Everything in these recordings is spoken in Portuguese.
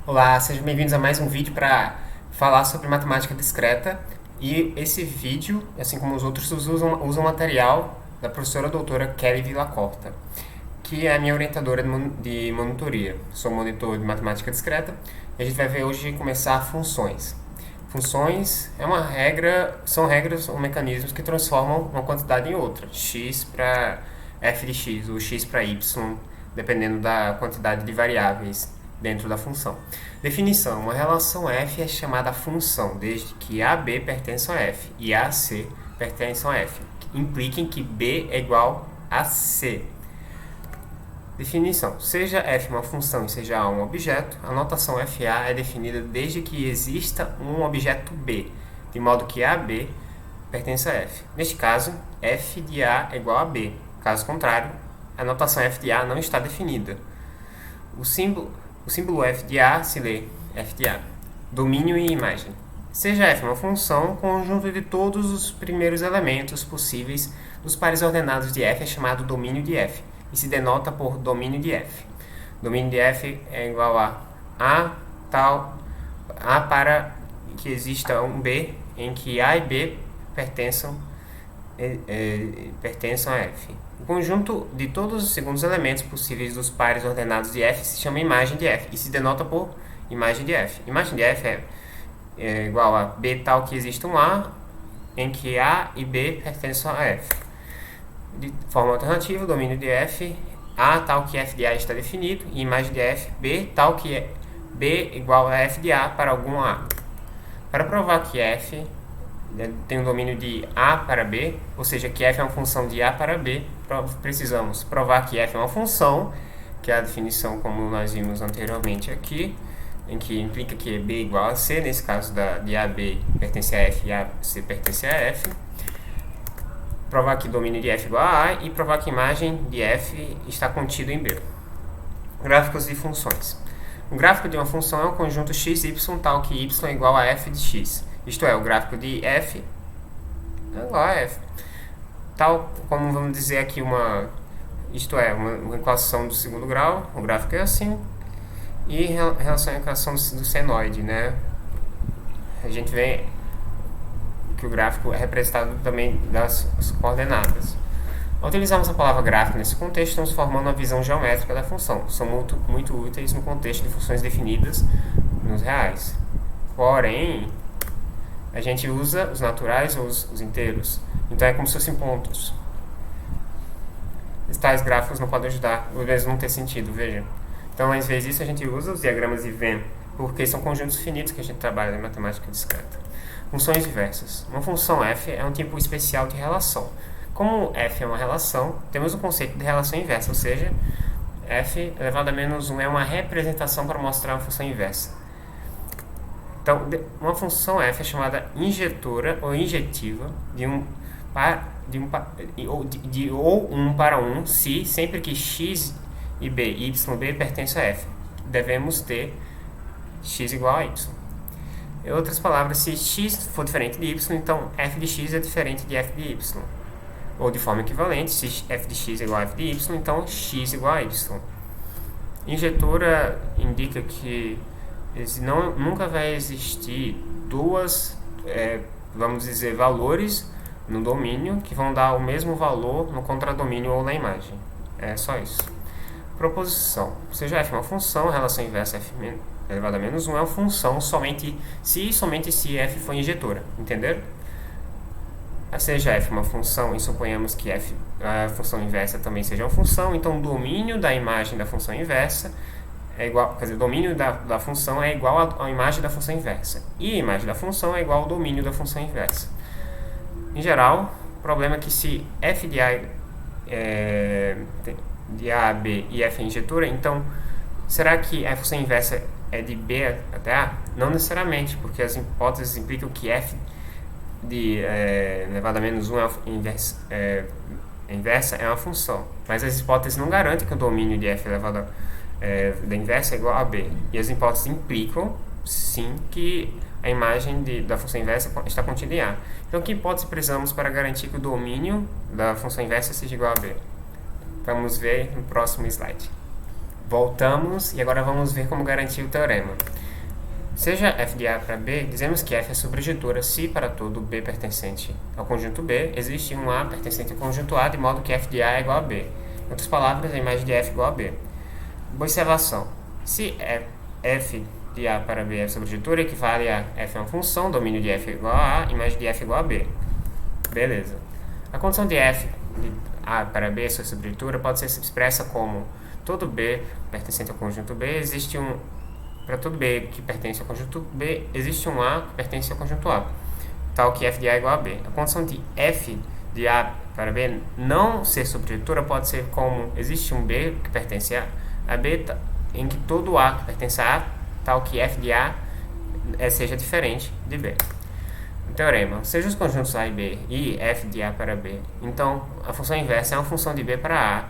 Olá, sejam bem-vindos a mais um vídeo para falar sobre matemática discreta. E esse vídeo, assim como os outros, usam material da professora doutora Kelly Villacorta, que é a minha orientadora de monitoria. Sou monitor de matemática discreta e a gente vai ver hoje começar funções. Funções são regras ou mecanismos que transformam uma quantidade em outra. X para f de x ou x para y, dependendo da quantidade de variáveis dentro da função. Definição: uma relação f é chamada função desde que AB pertença a f e AC pertença a f. Impliquem que B é igual a C. Definição: seja f uma função e seja A um objeto, a notação FA é definida desde que exista um objeto B, de modo que AB pertence a f. Neste caso, f de A é igual a B. Caso contrário, a notação f de A não está definida. O símbolo f de A se lê f de A. Domínio e imagem. Seja f uma função, conjunto de todos os primeiros elementos possíveis dos pares ordenados de f é chamado domínio de f e se denota por domínio de f. Domínio de f é igual a para que exista um B em que A e B pertençam a f. O conjunto de todos os segundos elementos possíveis dos pares ordenados de f se chama imagem de f e se denota por imagem de f. Imagem de f é igual a B tal que existe um A em que A e B pertencem a f. De forma alternativa, domínio de f, A tal que f de A está definido, e imagem de f, B tal que B igual a f de A para algum A. Para provar que f tem um domínio de A para B, ou seja, que f é uma função de A para B, precisamos provar que f é uma função, que é a definição como nós vimos anteriormente aqui, em que implica que B igual a C, nesse caso de AB pertence a f e AC pertence a f. Provar que domínio de f é igual a A e provar que imagem de f está contido em B. Gráficos de funções. O gráfico de uma função é um conjunto x, y, tal que y é igual a f de x. Isto é, o gráfico de f é igual a f. Tal como vamos dizer aqui uma equação do segundo grau, o gráfico é assim. E em relação à equação do senoide, né? A gente vê que o gráfico é representado também das coordenadas. Ao utilizarmos a palavra gráfico nesse contexto, estamos formando uma visão geométrica da função. São muito úteis no contexto de funções definidas nos reais. Porém, a gente usa os naturais ou os inteiros. Então é como se fossem pontos. Tais gráficos não podem ajudar, ou vezes não ter sentido, veja. Então, às vezes, a gente usa os diagramas de Venn, porque são conjuntos finitos que a gente trabalha em matemática discreta. Funções diversas. Uma função f é um tipo especial de relação. Como f é uma relação, temos o conceito de relação inversa, ou seja, f elevado a menos 1 é uma representação para mostrar uma função inversa. Então, uma função f é chamada injetora ou injetiva ou 1 para 1 se sempre que x e b e yb pertencem a f. Devemos ter x igual a y. Em outras palavras, se x for diferente de y, então f de x é diferente de f de y. Ou de forma equivalente, se f de x é igual a f de y, então x igual a y. Injetora indica que nunca vai existir vamos dizer, valores no domínio que vão dar o mesmo valor no contradomínio ou na imagem. É só isso. Proposição. Seja f uma função, a relação inversa f elevado a menos 1 é uma função somente se f for injetora. Entenderam? Seja f uma função e suponhamos que a função inversa também seja uma função, então o domínio da imagem da função inversa é igual, quer dizer, o domínio da função é igual à imagem da função inversa. E a imagem da função é igual ao domínio da função inversa. Em geral, o problema é que se f de A de A a B e f é injetora, então será que a função inversa é de B até A? Não necessariamente, porque as hipóteses implicam que f de elevado a menos 1 inversa é uma função. Mas as hipóteses não garantem que o domínio de f elevado da inversa é igual a B. E as hipóteses implicam, sim, que a imagem da função inversa está contida em A. Então, que hipótese precisamos para garantir que o domínio da função inversa seja igual a B? Vamos ver no próximo slide. Voltamos e agora vamos ver como garantir o teorema. Seja f de A para B, dizemos que f é subjetura se para todo B pertencente ao conjunto B existe um A pertencente ao conjunto A, de modo que f de A é igual a B. Em outras palavras, a imagem de f é igual a B. Observação. Se f de A para B é subjetura, equivale a f é uma função, domínio de f é igual a A, imagem de f é igual a B. Beleza. A condição de f de A para B, sua subjetura, pode ser expressa como todo B pertencente ao conjunto B, existe um... Para todo B que pertence ao conjunto B, existe um A que pertence ao conjunto A, tal que f de A é igual a B. A condição de f de A para B não ser subjetura pode ser como existe um B que pertence a B, em que todo A que pertence a A, tal que f de A seja diferente de B. Teorema. Seja os conjuntos A e B e f de A para B, então a função inversa é uma função de B para A,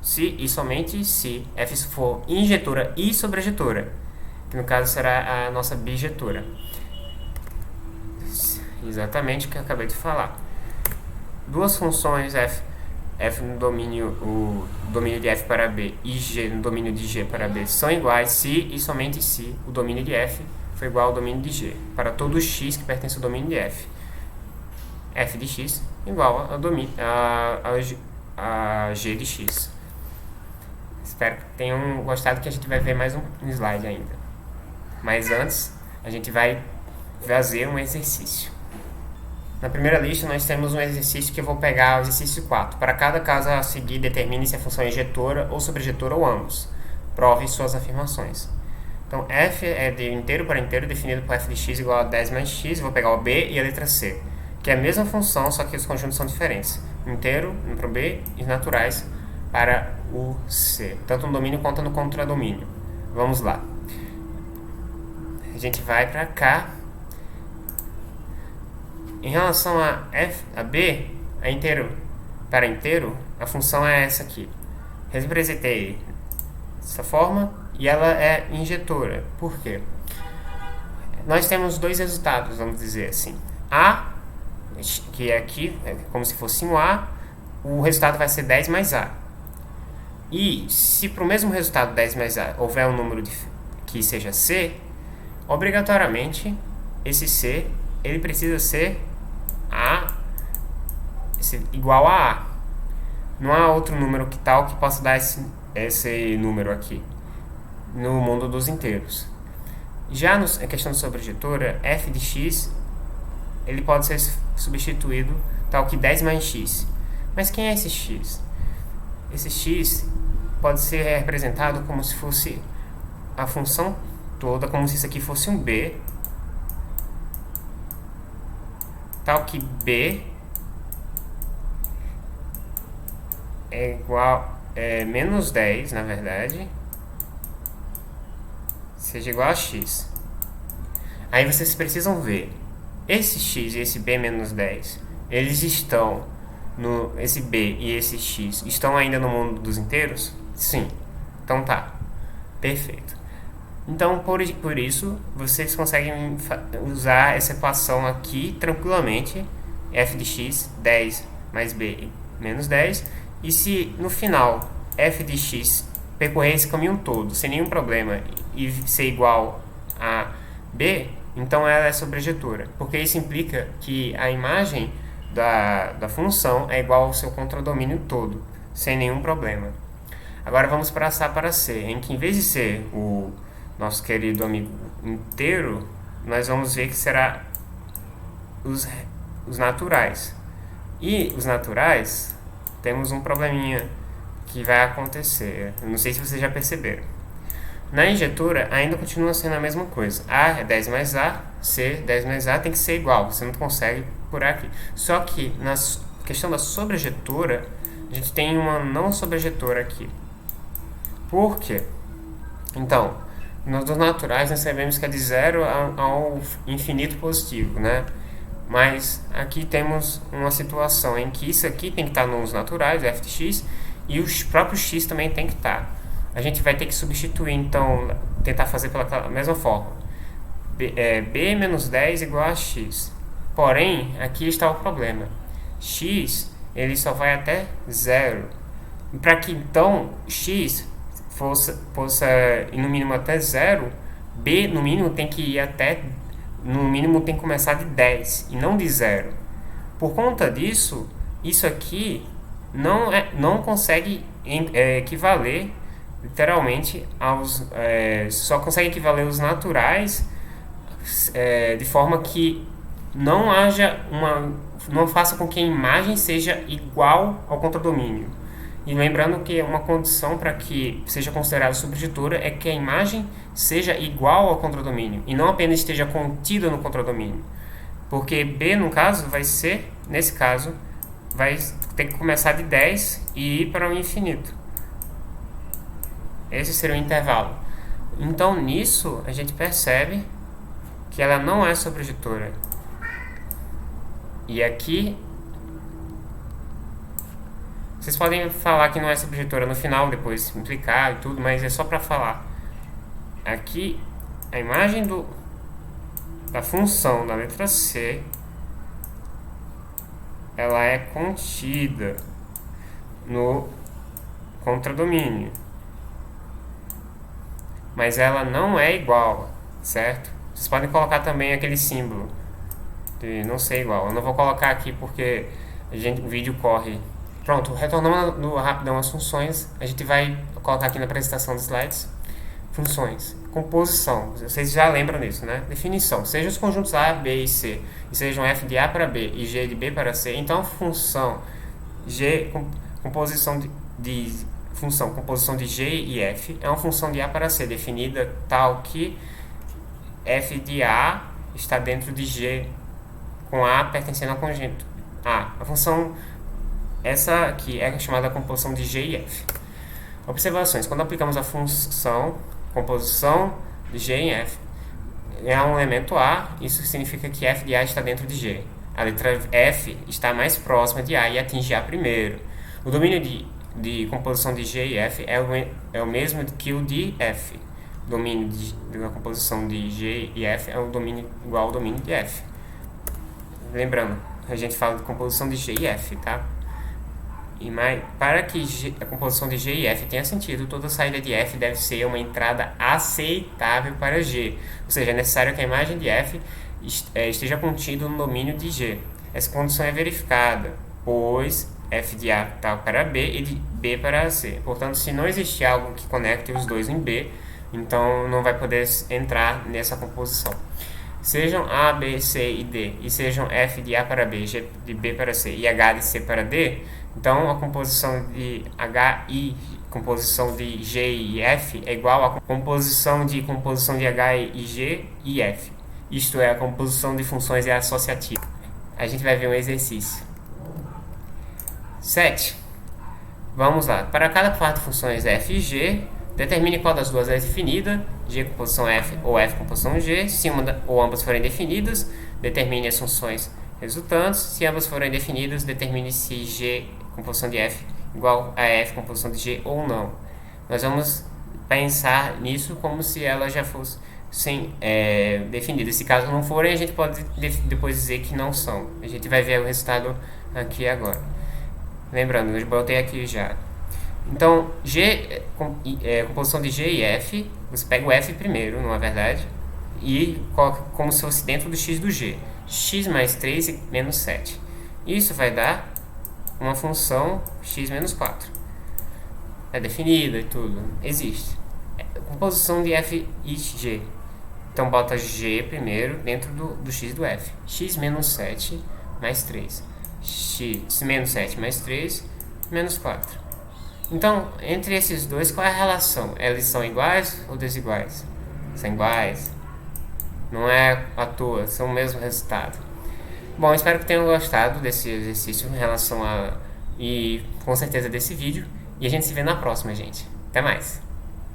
se e somente se f for injetura e sobrejetura, que no caso será a nossa bijetura. Exatamente o que eu acabei de falar. Duas funções f no domínio, o domínio de f para B e g no domínio de g para B são iguais se e somente se o domínio de f for igual ao domínio de g, para todo x que pertence ao domínio de f. F de x igual a g de x. Espero que tenham gostado, que a gente vai ver mais um slide ainda. Mas antes, a gente vai fazer um exercício. Na primeira lista, nós temos um exercício que eu vou pegar, o exercício 4. Para cada caso a seguir, determine se a função é injetora ou sobrejetora ou ambos. Prove suas afirmações. Então, f é de inteiro para inteiro, definido por f de x igual a 10 mais x. Vou pegar o b e a letra c, que é a mesma função, só que os conjuntos são diferentes. Inteiro para o b e naturais para o c, tanto no domínio quanto no contradomínio. Vamos lá. A gente vai para cá. Em relação a b, a inteiro para inteiro, a função é essa aqui. Representei dessa forma e ela é injetora. Por quê? Nós temos dois resultados, vamos dizer assim. A, que é aqui, é como se fosse um A, o resultado vai ser 10 mais A. E se para o mesmo resultado 10 mais A houver um número que seja C, obrigatoriamente esse C ele precisa ser igual a A. Não há outro número que tal que possa dar esse número aqui no mundo dos inteiros. Já na questão de sobrejetura, f de x ele pode ser substituído tal que 10 mais x. Mas quem é esse x? Esse x pode ser representado como se fosse a função toda, como se isso aqui fosse um b, tal que b é igual menos 10, na verdade, seja igual a x. Aí vocês precisam ver, esse x e esse b menos 10, eles estão esse b e esse x estão ainda no mundo dos inteiros? Sim. Então tá. Perfeito. Então, por isso, vocês conseguem usar essa equação aqui tranquilamente. F de x, 10 mais b menos 10. E se no final f de x percorrer esse caminho todo, sem nenhum problema, e ser igual a b, então ela é sobrejetora. Porque isso implica que a imagem da função é igual ao seu contradomínio todo, sem nenhum problema. Agora vamos passar para C, em que em vez de ser o nosso querido amigo inteiro, nós vamos ver que será os naturais. E os naturais, temos um probleminha que vai acontecer. Eu não sei se vocês já perceberam. Na injetura, ainda continua sendo a mesma coisa. A é 10 mais A, C, 10 mais A tem que ser igual. Você não consegue por aqui. Só que na questão da sobrejetura, a gente tem uma não sobrejetora aqui. Por quê? Então, nos naturais nós sabemos que é de 0 ao infinito positivo, né? Mas aqui temos uma situação em que isso aqui tem que estar nos naturais, f de x, e os próprios x também tem que estar. A gente vai ter que substituir, então, tentar fazer pela mesma forma. B menos 10 igual a x. Porém, aqui está o problema. X, ele só vai até 0. Para que, então, x possa ir no mínimo até 0, B no mínimo tem que ir até, no mínimo tem que começar de 10 e não de 0. Por conta disso, isso aqui não consegue equivaler literalmente aos, só consegue equivaler os naturais, de forma que não haja não faça com que a imagem seja igual ao contradomínio. E lembrando que uma condição para que seja considerada subjetora é que a imagem seja igual ao contradomínio e não apenas esteja contida no contradomínio. Porque B, no caso, nesse caso, vai ter que começar de 10 e ir para o infinito. Esse seria o intervalo. Então, nisso, a gente percebe que ela não é subjetora. E aqui, vocês podem falar que não é subjetora no final, depois implicar e tudo, mas é só para falar. Aqui, a imagem da função da letra C, ela é contida no contradomínio, mas ela não é igual, certo? Vocês podem colocar também aquele símbolo de não ser igual. Eu não vou colocar aqui porque o vídeo corre. Pronto, retornando rapidão às funções, a gente vai colocar aqui na apresentação dos slides. Funções. Composição. Vocês já lembram disso, né? Definição. Sejam os conjuntos A, B e C, e sejam f de A para B e G de B para C, então a função composição de G e F é uma função de A para C, definida tal que f de A está dentro de G, com A pertencendo ao conjunto A. A função, essa aqui é chamada composição de G e F. Observações. Quando aplicamos a função composição de G em F, é um elemento A, isso significa que f de A está dentro de G. A letra F está mais próxima de A e atinge A primeiro. O domínio de composição de G e F é o mesmo que o de F. O domínio da composição de G e F é o domínio igual ao domínio de F. Lembrando, a gente fala de composição de G e F, tá? Para que a composição de G e F tenha sentido, toda saída de F deve ser uma entrada aceitável para G. Ou seja, é necessário que a imagem de F esteja contida no domínio de G. Essa condição é verificada, pois f de A está para B e de B para C. Portanto, se não existir algo que conecte os dois em B, então não vai poder entrar nessa composição. Sejam A, B, C e D, e sejam f de A para B, G de B para C e H de C para D, então a composição de H e composição de G e F é igual à composição de H e G e F. Isto é, a composição de funções é associativa. A gente vai ver um exercício. 7. Vamos lá. Para cada par de funções f e g, determine qual das duas é definida, G com posição F ou F com posição G. Se uma ou ambas forem definidas, determine as funções resultantes. Se ambas forem definidas, determine se G com posição de F igual a F com posição de G ou não. Nós vamos pensar nisso como se ela já fosse definida. Se caso não forem, a gente pode depois dizer que não são. A gente vai ver o resultado aqui agora. Lembrando, eu botei aqui já. Então, composição de G e F, você pega o F primeiro, não é verdade? E coloca como se fosse dentro do x do G. X mais 3 e menos 7. Isso vai dar uma função x menos 4. É definida e tudo. Existe. Composição de F e G. Então, bota G primeiro dentro do x do F. X menos 7 mais 3. X menos 7 mais 3 menos 4. Então, entre esses dois, qual é a relação? Eles são iguais ou desiguais? São iguais. Não é à toa, são o mesmo resultado. Bom, espero que tenham gostado desse exercício em relação e com certeza desse vídeo. E a gente se vê na próxima, gente. Até mais!